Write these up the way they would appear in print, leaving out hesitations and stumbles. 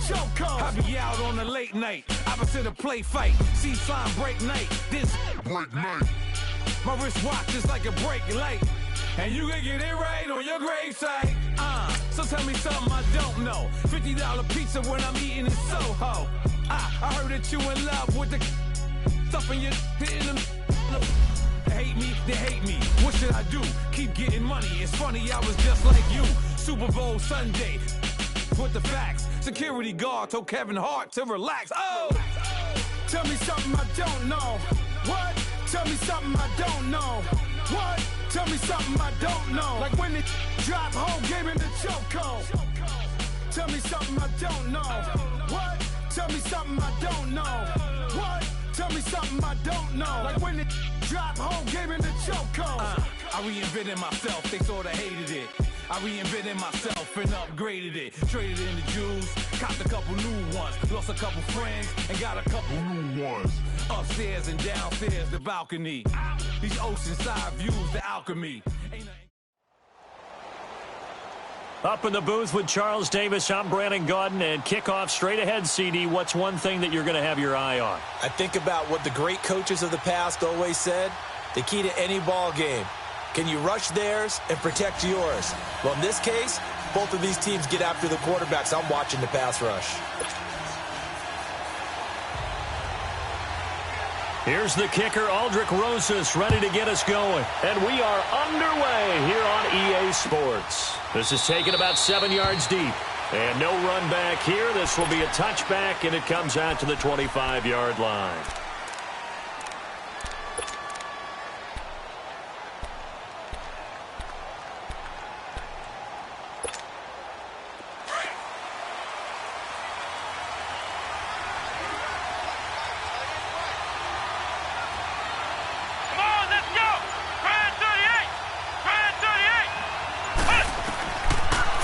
chokehold. I be out on a late night, opposite a play fight. See sign break night, this break night. My wristwatch is like a break light, and you can get it right on your gravesite. So tell me something I don't know. $50 pizza when I'm eating in Soho. I heard that you in love with the stuff in your hitting them. Hate me, they hate me. What should I do? Keep getting money. It's funny, I was just like you. Super Bowl Sunday with the facts. Security guard told Kevin Hart to relax. Oh, tell me something I don't know. What? Tell me something I don't know. What? Tell me something I don't know. Like when it drop whole game in the chokehold. Tell me something I don't know. What? Tell me something I don't know. What? Tell me something I don't know. Like when it drop whole game in the chokehold. I reinvented myself, they sorta hated it. I reinvented myself and upgraded it. Traded in the Jews, copped a couple new ones. Lost a couple friends and got a couple new ones. Upstairs and downstairs, the balcony. These oceanside views, the alchemy. Up in the booth with Charles Davis, I'm Brandon Gaudin, and kickoff straight ahead, CD. What's one thing that you're going to have your eye on? I think about what the great coaches of the past always said. The key to any ball game. Can you rush theirs and protect yours? Well, in this case, both of these teams get after the quarterbacks. I'm watching the pass rush. Here's the kicker, Aldrich Rosas, ready to get us going. And we are underway here on EA Sports. This is taken about 7 yards deep. And no run back here. This will be a touchback, and it comes out to the 25-yard line.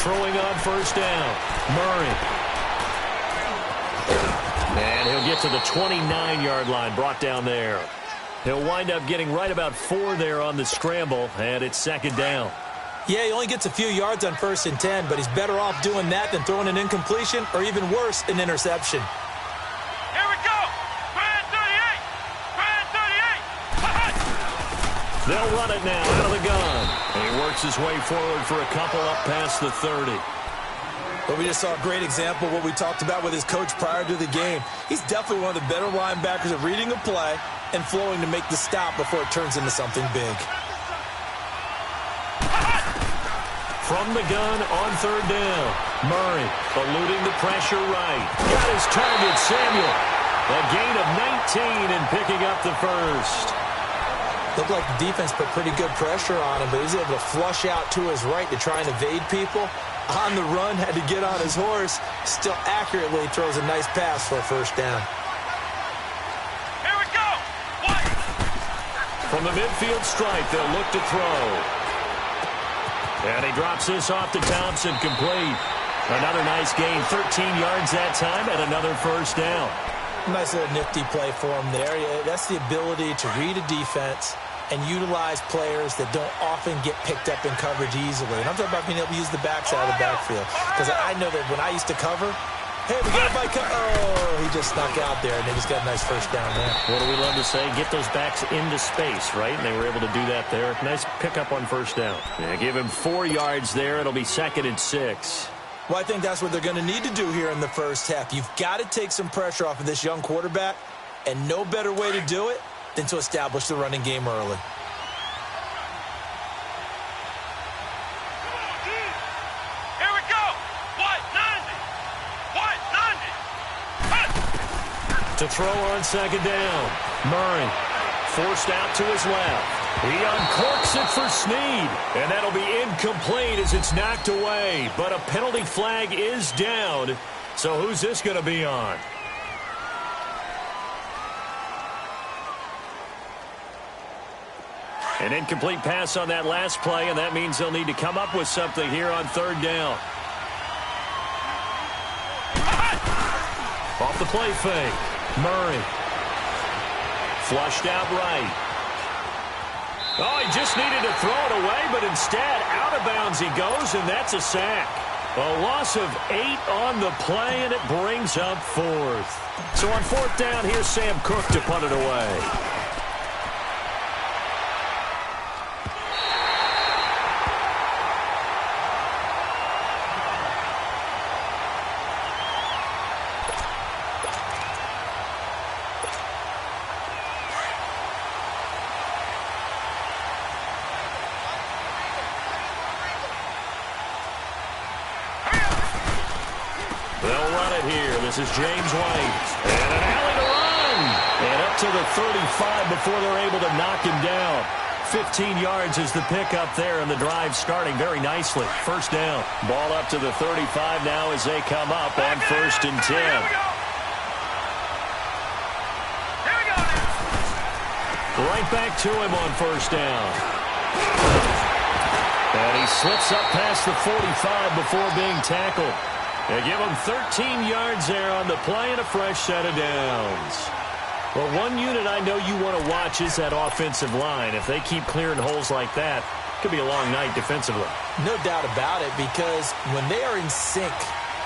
Throwing on first down, Murray. And he'll get to the 29-yard line, brought down there. He'll wind up getting right about 4 there on the scramble, and it's second down. Yeah, he only gets a few yards on 1st and 10, but he's better off doing that than throwing an incompletion or even worse, an interception. Here we go! Brand 38! Brand 38! They'll run it now out of the gun. And he works his way forward for a couple up past the 30. But we just saw a great example of what we talked about with his coach prior to the game. He's definitely one of the better linebackers at reading a play and flowing to make the stop before it turns into something big. From the gun on 3rd down, Murray eluding the pressure right. Got his target, Samuel. A gain of 19 and picking up the first. Looked like the defense put pretty good pressure on him, but he was able to flush out to his right to try and evade people. On the run, had to get on his horse. Still accurately throws a nice pass for a first down. Here we go! What? From the midfield stripe, they'll look to throw. And he drops this off to Thompson, complete. Another nice gain, 13 yards that time, and another first down. Nice little nifty play for him there. Yeah, that's the ability to read a defense and utilize players that don't often get picked up in coverage easily. And I'm talking about being able to use the backside of the backfield. Because I know that when I used to cover, hey, we got a bike. Oh, he just snuck out there, and they just got a nice first down there. What do we love to say? Get those backs into space, right? And they were able to do that there. Nice pickup on first down. Yeah, give him 4 yards there. It'll be 2nd and 6. Well, I think that's what they're going to need to do here in the first half. You've got to take some pressure off of this young quarterback, and no better way to do it than to establish the running game early. Here we go! What? 90! What? 90! To throw on 2nd down, Murray forced out to his left. He uncorks it for Snead, and that'll be incomplete as it's knocked away. But a penalty flag is down, so who's this going to be on? An incomplete pass on that last play, and that means they'll need to come up with something here on 3rd down. Off the play fake, Murray. Flushed out right. Oh, he just needed to throw it away, but instead, out of bounds he goes, and that's a sack. A loss of 8 on the play, and it brings up 4th. So on 4th down, here's Sam Cook to punt it away. They'll run it here. This is James White. And an alley to run. And up to the 35 before they're able to knock him down. 15 yards is the pickup there, and the drive starting very nicely. 1st down. Ball up to the 35 now as they come up on 1st and 10. Right back to him on 1st down. And he slips up past the 45 before being tackled. They give him 13 yards there on the play and a fresh set of downs. Well, one unit I know you want to watch is that offensive line. If they keep clearing holes like that, it could be a long night defensively. No doubt about it, because when they are in sync,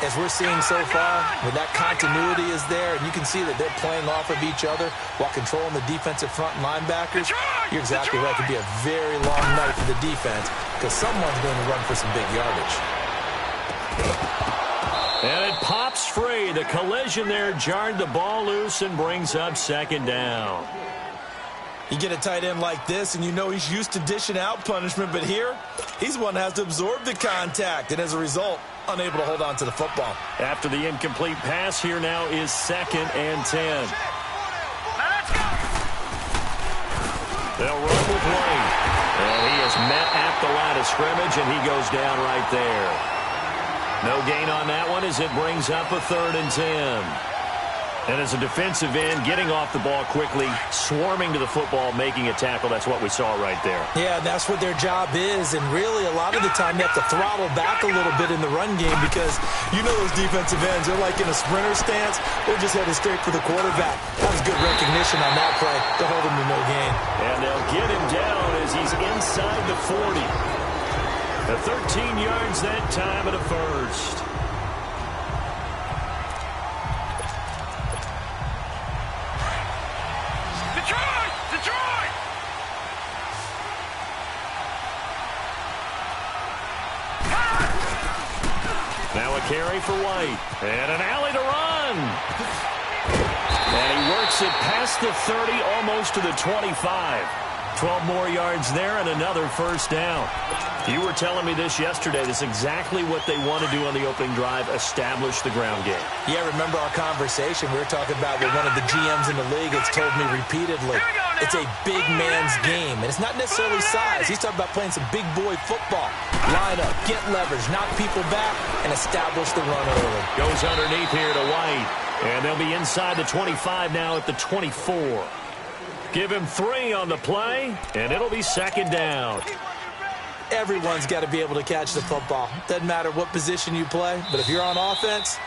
as we're seeing so far, when that continuity is there, and you can see that they're playing off of each other while controlling the defensive front linebackers, you're exactly right. It could be a very long night for the defense because someone's going to run for some big yardage. And it pops free. The collision there jarred the ball loose and brings up 2nd down. You get a tight end like this, and you know he's used to dishing out punishment, but here, he's one that has to absorb the contact, and as a result, unable to hold on to the football. After the incomplete pass, here now is 2nd and 10. They'll run with White. And he is met at the line of scrimmage, and he goes down right there. No gain on that one as it brings up a 3rd and 10. And as a defensive end, getting off the ball quickly, swarming to the football, making a tackle, that's what we saw right there. Yeah, that's what their job is, and really a lot of the time they have to throttle back a little bit in the run game because you know those defensive ends, they're like in a sprinter stance, they're just headed straight for the quarterback. That was good recognition on that play to hold him to no gain. And they'll get him down as he's inside the 40. 13 yards that time at a 1st. Detroit! Detroit! Now a carry for White. And an alley to run. And he works it past the 30, almost to the 25. 12 more yards there and another 1st down. You were telling me this yesterday. This is exactly what they want to do on the opening drive, establish the ground game. Yeah, remember our conversation. We were talking about what one of the GMs in the league has told me repeatedly. It's a big man's game, and it's not necessarily size. He's talking about playing some big boy football. Line up, get leverage, knock people back, and establish the run early. Goes underneath here to White, and they'll be inside the 25 now at the 24. Give him 3 on the play, and it'll be 2nd down. Everyone's got to be able to catch the football. Doesn't matter what position you play, but if you're on offense,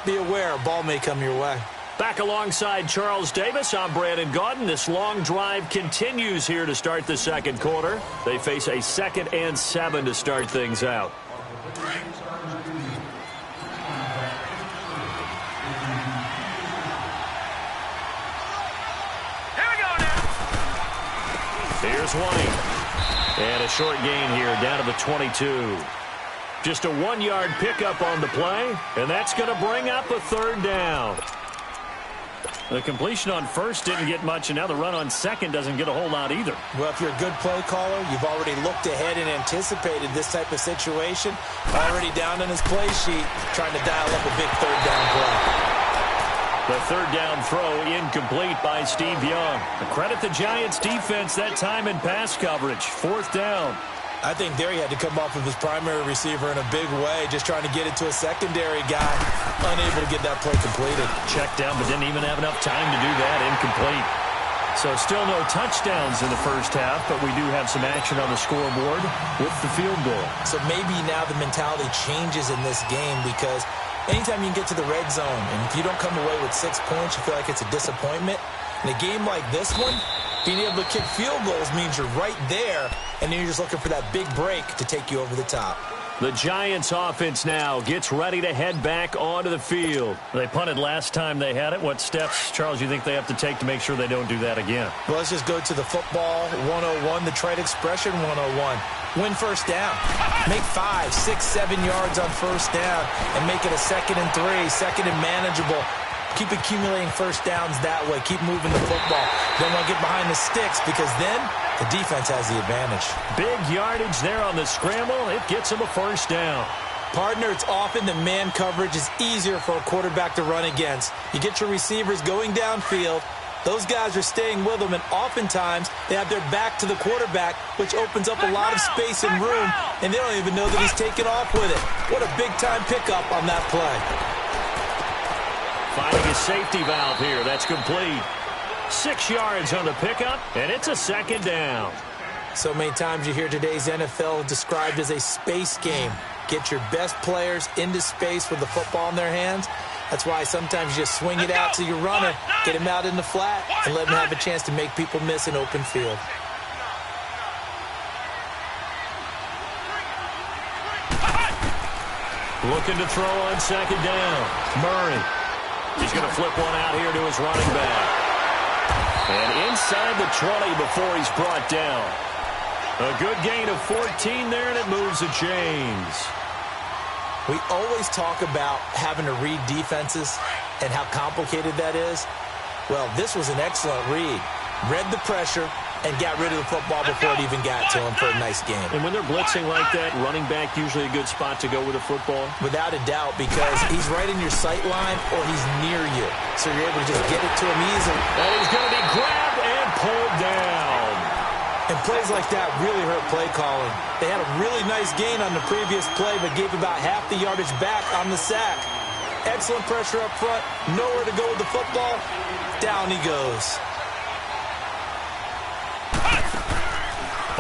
be aware a ball may come your way. Back alongside Charles Davis, I'm Brandon Gaudin. This long drive continues here to start the 2nd quarter. They face a 2nd and 7 to start things out. Here's White. And a short gain here down to the 22. Just a 1-yard pickup on the play, and that's going to bring up a 3rd down. The completion on 1st didn't get much, and now the run on 2nd doesn't get a whole lot either. Well, if you're a good play caller, you've already looked ahead and anticipated this type of situation. Already down on his play sheet, trying to dial up a big 3rd down play. The 3rd down throw incomplete by Steve Young. Credit the Giants defense that time in pass coverage. 4th down. I think there he had to come off of his primary receiver in a big way, just trying to get it to a secondary guy, unable to get that play completed. Checked down, but didn't even have enough time to do that. Incomplete. So still no touchdowns in the 1st half, but we do have some action on the scoreboard with the field goal. So maybe now the mentality changes in this game because anytime you can get to the red zone, and if you don't come away with 6 points, you feel like it's a disappointment. In a game like this one, being able to kick field goals means you're right there, and then you're just looking for that big break to take you over the top. The Giants offense now gets ready to head back onto the field. They punted last time they had it. What steps, Charles, you think they have to take to make sure they don't do that again? Well, let's just go to the football 101, the trade expression 101. Win first down. Make 5, 6, 7 yards on first down and make it a 2nd and 3, second and manageable. Keep accumulating first downs that way. Keep moving the football. Don't want to get behind the sticks because then the defense has the advantage. Big yardage there on the scramble. It gets them a first down. Partner, it's often that man coverage is easier for a quarterback to run against. You get your receivers going downfield. Those guys are staying with them, and oftentimes they have their back to the quarterback, which opens up a lot of space and room, and they don't even know that he's taken off with it. What a big-time pickup on that play. Finding a safety valve here. That's complete. 6 yards on the pickup, and it's a 2nd down. So many times you hear today's NFL described as a space game. Get your best players into space with the football in their hands. That's why sometimes you just swing it out to your runner, get him out in the flat, and let him have a chance to make people miss an open field. Looking to throw on 2nd down. Murray. He's going to flip one out here to his running back. And inside the 20 before he's brought down. A good gain of 14 there, and it moves the chains. We always talk about having to read defenses and how complicated that is. Well, this was an excellent read. Read the pressure and got rid of the football before it even got to him for a nice game. And when they're blitzing like that, running back usually a good spot to go with the football? Without a doubt, because he's right in your sight line or he's near you. So you're able to just get it to him easily. And he's going to be grabbed and pulled down. And plays like that really hurt play calling. They had a really nice gain on the previous play, but gave about half the yardage back on the sack. Excellent pressure up front. Nowhere to go with the football. Down he goes.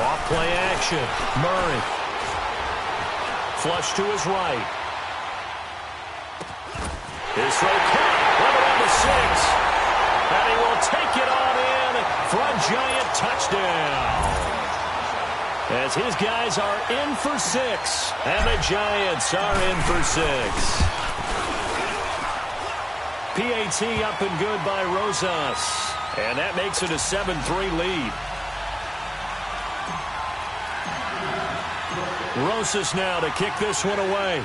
Off play action. Murray. Flush to his right. His throw caught. Right around the 6. And he will take it on in for a Giant touchdown. As his guys are in for 6. And the Giants are in for 6. PAT up and good by Rosas. And that makes it a 7-3 lead. Rosas now to kick this one away.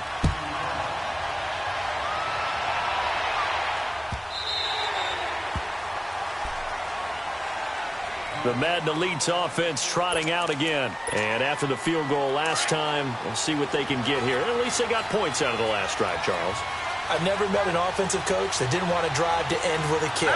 The Madden Elite's offense trotting out again. And after the field goal last time, we'll see what they can get here. At least they got points out of the last drive, Charles. I've never met an offensive coach that didn't want to drive to end with a kick.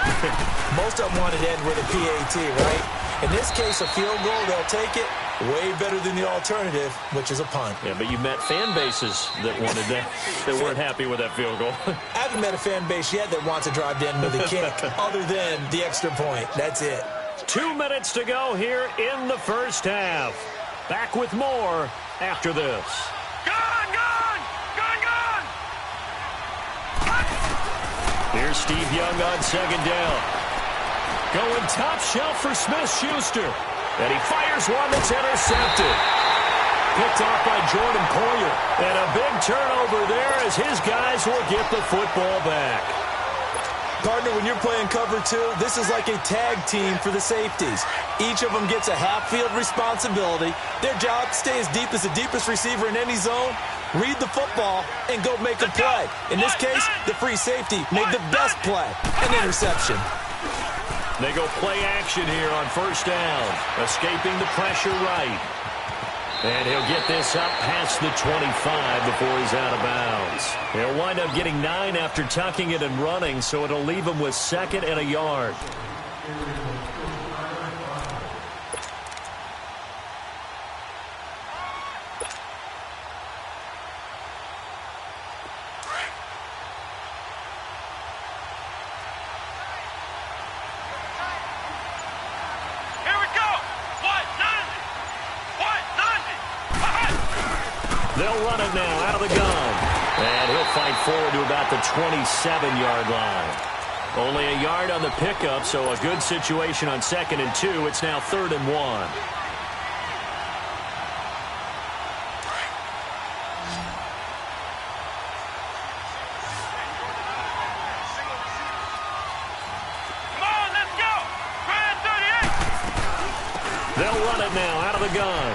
Most of them wanted to end with a PAT, right? In this case, a field goal, they'll take it. Way better than the alternative, which is a punt. Yeah, but you met fan bases that wanted that, that weren't happy with that field goal. I haven't met a fan base yet that wants to drive to end with a kick, other than the extra point. That's it. 2 minutes to go here in the first half. Back with more after this. Gone, gone, gone, gone. Here's Steve Young on 2nd down. Going top shelf for Smith-Schuster. And he fires one that's intercepted. Picked off by Jordan Poyer. And a big turnover there as his guys will get the football back. Partner, when you're playing cover 2, this is like a tag team for the safeties. Each of them gets a half-field responsibility. Their job, stay as deep as the deepest receiver in any zone, read the football, and go make a play. In this case, the free safety made the best play, an interception. They go play action here on first down. Escaping the pressure right. And he'll get this up past the 25 before he's out of bounds. He'll wind up getting 9 after tucking it and running, so it'll leave him with 2nd and a yard. They'll run it now out of the gun. And he'll fight forward to about the 27-yard line. Only a yard on the pickup, so a good situation on 2nd and 2. It's now 3rd and 1. They'll run it now out of the gun.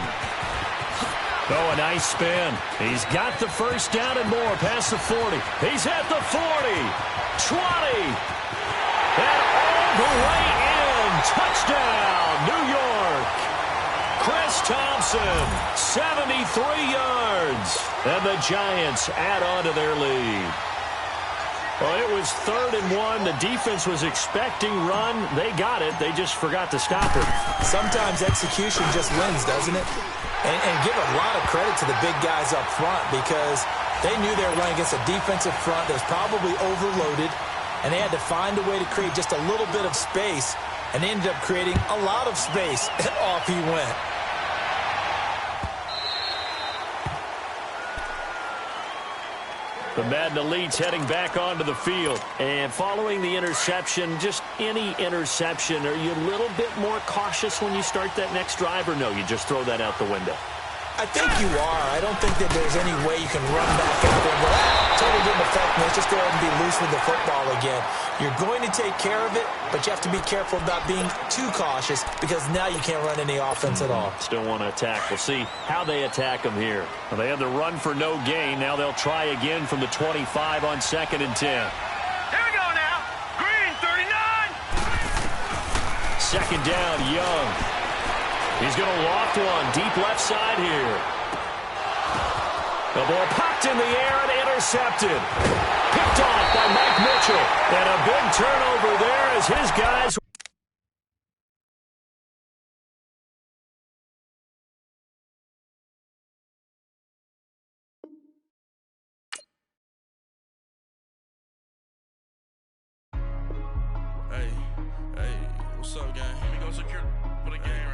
Oh, a nice spin. He's got the first down and more past the 40. He's at the 40, 20, and all the way in. Touchdown, New York. Chris Thompson, 73 yards. And the Giants add on to their lead. Well, it was 3rd and 1. The defense was expecting run. They got it. They just forgot to stop it. Sometimes execution just wins, doesn't it? And give a lot of credit to the big guys up front because they knew they were running against a defensive front that was probably overloaded, and they had to find a way to create just a little bit of space, and they ended up creating a lot of space, and off he went. The Madden Elite's heading back onto the field. And following the interception, just any interception, are you a little bit more cautious when you start that next drive, or no, you just throw that out the window? I think you are. I don't think that there's any way you can run back out there and go, totally didn't affect me. Let's just go ahead and be loose with the football again. You're going to take care of it, but you have to be careful about being too cautious because now you can't run any offense at all. Still want to attack. We'll see how they attack them here. Well, they had the run for no gain. Now they'll try again from the 25 on 2nd and 10. Here we go now. Green, 39. 2nd down, Young. He's going to loft one deep left side here. The ball popped in the air and intercepted. Picked off by Mike Mitchell. And a big turnover there as his guys... Hey, what's up, gang? Let me go secure for the game